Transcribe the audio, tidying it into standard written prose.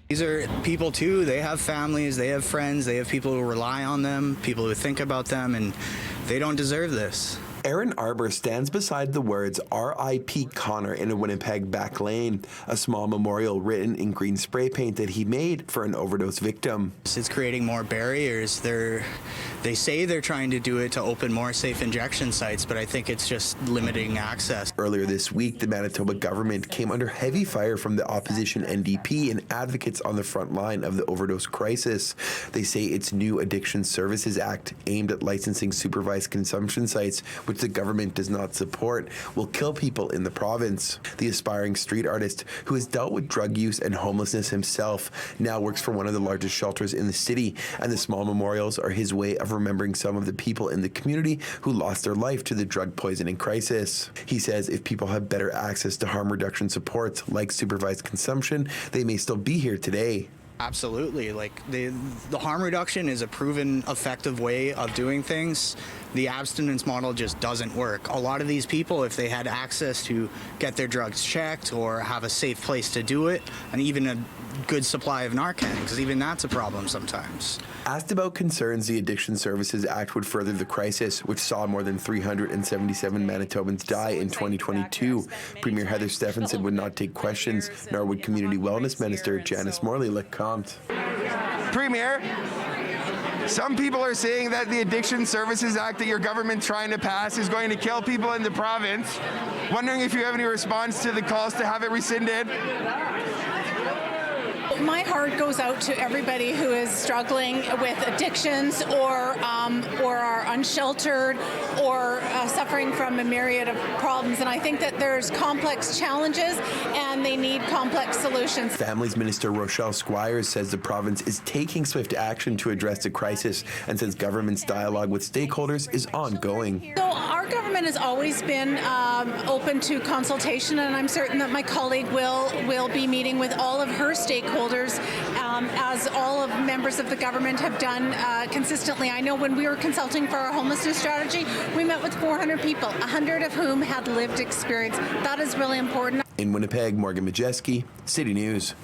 These are people too, they have families, they have friends, they have people who rely on them, people who think about them, and they don't deserve this. Aaron Arbour stands beside the words R.I.P. Connor in a Winnipeg back lane, a small memorial written in green spray paint that he made for an overdose victim. It's creating more barriers. They say they're trying to do it to open more safe injection sites, but I think it's just limiting access. Earlier this week, the Manitoba government came under heavy fire from the opposition NDP and advocates on the front line of the overdose crisis. They say its new Addiction Services Act, aimed at licensing supervised consumption sites, which the government does not support, will kill people in the province. The aspiring street artist, who has dealt with drug use and homelessness himself, now works for one of the largest shelters in the city, and the small memorials are his way of remembering some of the people in the community who lost their life to the drug poisoning crisis. He says if people have better access to harm reduction supports like supervised consumption, they may still be here today. Absolutely. Like the harm reduction is a proven effective way of doing things. The abstinence model just doesn't work. A lot of these people, if they had access to get their drugs checked or have a safe place to do it, and even a good supply of Narcan, because even that's a problem sometimes. Asked about concerns the Addiction Services Act would further the crisis, which saw more than 377 Manitobans die in 2022, Premier Heather Stephenson would not take questions, nor would Community Wellness Minister Janice Morley let comment. Premier, some people are saying that the Addiction Services Act that your government's trying to pass is going to kill people in the province. Wondering if you have any response to the calls to have it rescinded? My heart goes out to everybody who is struggling with addictions or are unsheltered or suffering from a myriad of problems. And I think that there's complex challenges and they need complex solutions. Families Minister Rochelle Squires says the province is taking swift action to address the crisis and says government's dialogue with stakeholders is ongoing. So our government has always been open to consultation, and I'm certain that my colleague will be meeting with all of her stakeholders as all of members of the government have done consistently. I know when we were consulting for our homelessness strategy, we met with 400 people, 100 of whom had lived experience. That is really important. In Winnipeg, Morgan Majeski, City News.